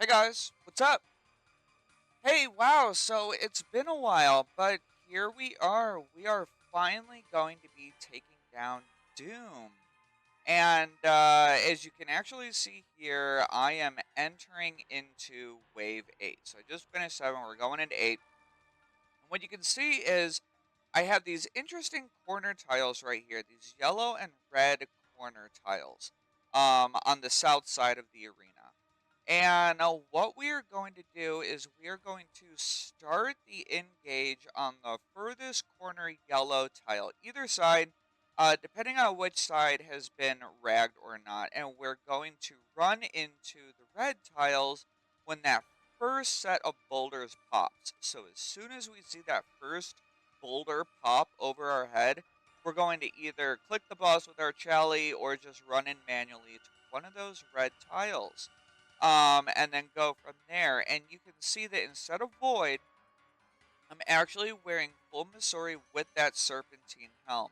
Hey guys, what's up? Hey, wow, so it's been a while, but here we are. We are finally going to be taking down Doom. And as you can actually see here, I am entering into Wave 8. So I just finished 7, we're going into 8. And what you can see is I have these interesting corner tiles right here, these yellow and red corner tiles on the south side of the arena. And what we are going to do is we are going to start the engage on the furthest corner yellow tile, either side, depending on which side has been ragged or not. And we're going to run into the red tiles when that first set of boulders pops. So as soon as we see that first boulder pop over our head, we're going to either click the boss with our Chally or just run in manually to one of those red tiles, and then go from there. And you can see that instead of Void, I'm actually wearing full Missouri with that Serpentine helm.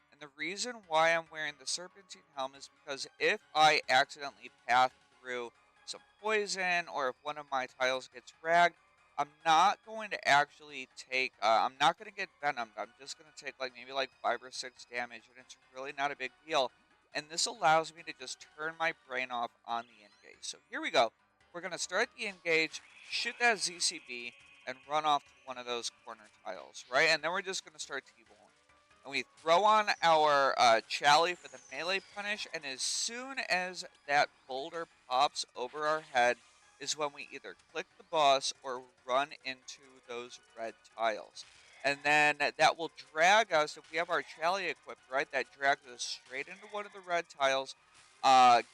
And the reason why I'm wearing the Serpentine helm is because if I accidentally pass through some poison or if one of my tiles gets fragged, I'm not going to actually take, I'm not going to get venomed. I'm just going to take maybe 5 or 6 damage, and it's really not a big deal. And this allows me to just turn my brain off on the engage. So here we go. We're going to start the engage, shoot that ZCB, and run off to one of those corner tiles, right? And then we're just going to start T-balling. And we throw on our Chally for the melee punish, and as soon as that boulder pops over our head is when we either click the boss or run into those red tiles. And then that will drag us, if we have our Chally equipped, right, that drags us straight into one of the red tiles,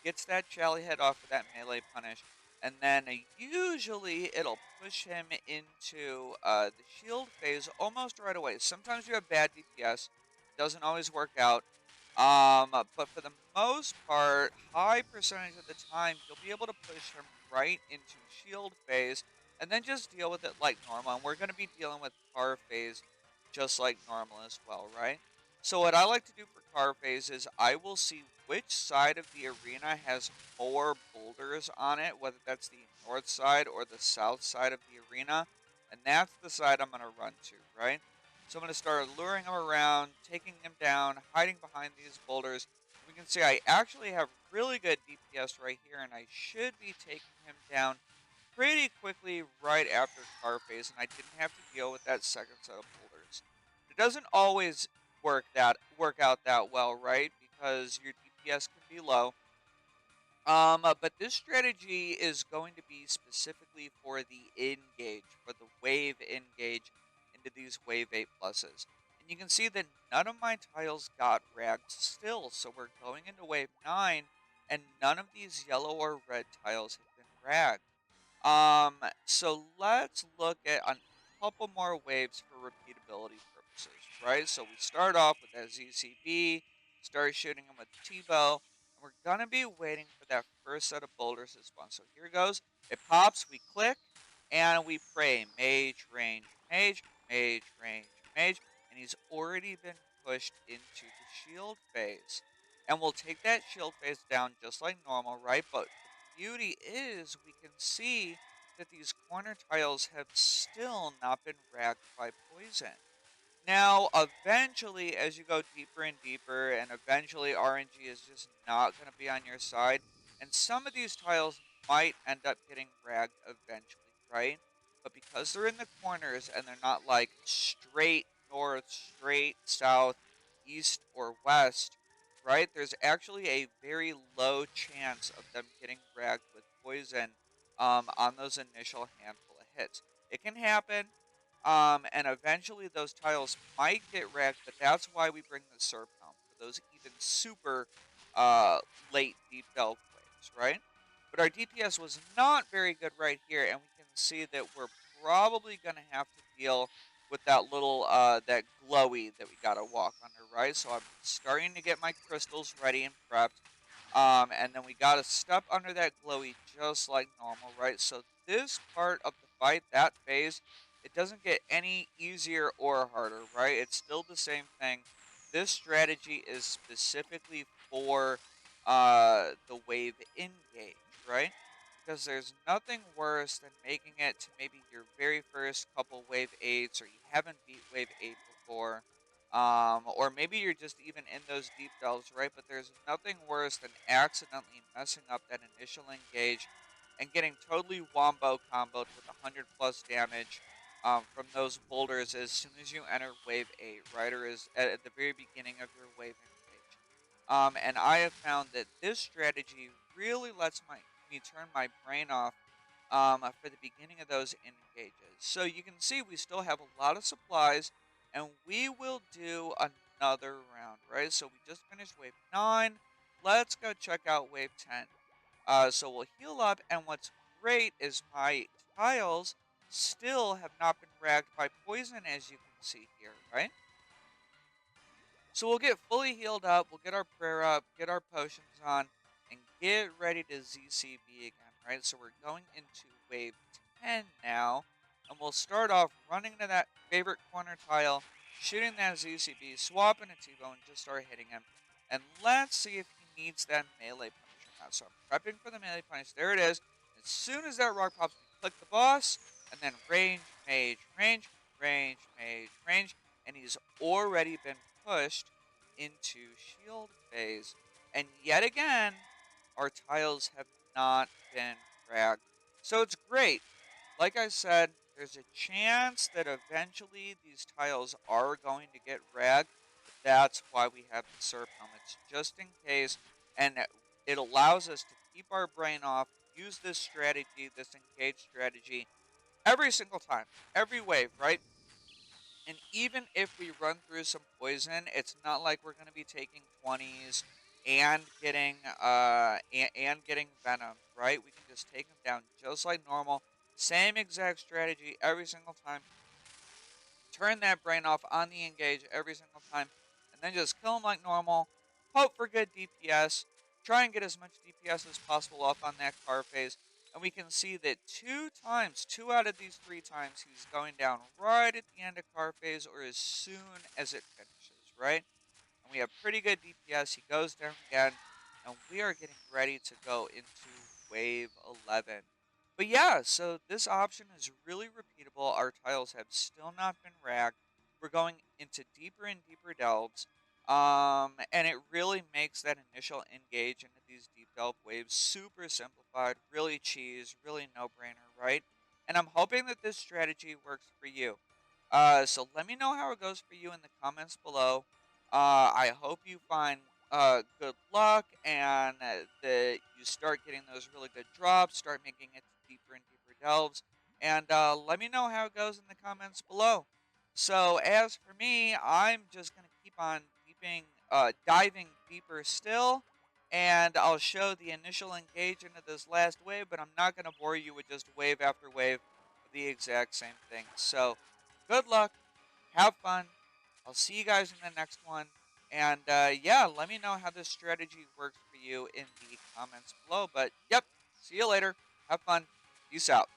gets that Chally head off for that melee punish, and then usually it'll push him into the shield phase almost right away. Sometimes you have bad DPS, doesn't always work out, but for the most part, high percentage of the time, you'll be able to push him right into shield phase, and then just deal with it like normal. And we're going to be dealing with car phase just like normal as well, right? So what I like to do for car phase is I will see which side of the arena has more boulders on it, whether that's the north side or the south side of the arena, and that's the side I'm going to run to, right? So I'm going to start luring him around, taking him down, hiding behind these boulders. We can see I actually have really good DPS right here, and I should be taking him down pretty quickly right after car phase, and I didn't have to deal with that second set of boulders. It doesn't always work out that well, right? Because your DPS can be low. But this strategy is going to be specifically for the engage, for the wave engage into these wave 8 pluses. And you can see that none of my tiles got ragged still, so we're going into wave 9, and none of these yellow or red tiles have been ragged. So let's look at a couple more waves for repeatability purposes, right? So we start off with that ZCB, start shooting them with T-bow, and we're gonna be waiting for that first set of boulders to spawn. So here goes. It pops, we click, and we pray. Mage, range, mage, mage, range, mage, and he's already been pushed into the shield phase. And we'll take that shield phase down just like normal, right? But beauty is we can see that these corner tiles have still not been racked by poison. Now, eventually, as you go deeper and deeper, and eventually RNG is just not going to be on your side, and some of these tiles might end up getting ragged eventually, right? But because they're in the corners and they're not like straight north, straight south, east, or west, right? There's actually a very low chance of them getting ragged with poison on those initial handful of hits. It can happen, and eventually those tiles might get wrecked, but that's why we bring the Serp Helm, for those even super late deep delve waves, right? But our DPS was not very good right here, and we can see that we're probably going to have to deal with that little, that glowy that we got to walk under, right? So I'm starting to get my crystals ready and prepped. And then we got to step under that glowy just like normal, right? So this part of the fight, that phase, it doesn't get any easier or harder, right? It's still the same thing. This strategy is specifically for the wave engage, right? because there's nothing worse than making it to maybe your very first couple wave 8s, or you haven't beat wave 8 before. Or maybe you're just even in those deep delves, right? But there's nothing worse than accidentally messing up that initial engage and getting totally wombo comboed with 100 plus damage from those boulders as soon as you enter wave 8, right? Or is at the very beginning of your wave engage. And I have found that this strategy really lets me turn my brain off for the beginning of those engages. So you can see we still have a lot of supplies, and we will do another round, right? So we just finished wave 9. Let's go check out wave 10. So we'll heal up, and what's great is my tiles still have not been ragged by poison, as you can see here, right? So we'll get fully healed up, we'll get our prayer up, get our potions on, and get ready to ZCB again, right? So we're going into wave 10 now, and we'll start off running to that favorite corner tile, shooting that ZCB, swapping a T-Bow, and just start hitting him. And let's see if he needs that melee punish or not. So I'm prepping for the melee punish. There it is. As soon as that rock pops, we click the boss, and then range, mage, range, range, mage, range, and he's already been pushed into shield phase. And yet again, our tiles have not been fragged. So it's great. Like I said, there's a chance that eventually these tiles are going to get ragged. But that's why we have the SERP helmets, just in case. And it allows us to keep our brain off, use this strategy, this engage strategy, every single time, every wave, right? And even if we run through some poison, it's not like we're going to be taking 20s and getting getting venom, right? We can just take them down just like normal. Same exact strategy every single time. Turn that brain off on the engage every single time, and then just kill them like normal. Hope for good DPS. Try and get as much DPS as possible off on that car phase. And we can see that 2 out of these 3 times, he's going down right at the end of car phase or as soon as it finishes, right? And we have pretty good DPS. He goes down again, and we are getting ready to go into wave 11. But yeah, so this option is really repeatable. Our tiles have still not been ragged. We're going into deeper and deeper delves. And it really makes that initial engage into these deep delve waves super simplified, really cheese, really no-brainer, right? And I'm hoping that this strategy works for you. So let me know how it goes for you in the comments below. I hope you find good luck and that you start getting those really good drops, start making it deeper and deeper delves, and let me know how it goes in the comments below. So as for me, I'm just gonna keep on diving deeper still, and I'll show the initial engage into this last wave, but I'm not gonna bore you with just wave after wave of the exact same thing. So good luck, have fun. I'll see you guys in the next one. And yeah, let me know how this strategy works for you in the comments below. But yep, see you later. Have fun. Peace out.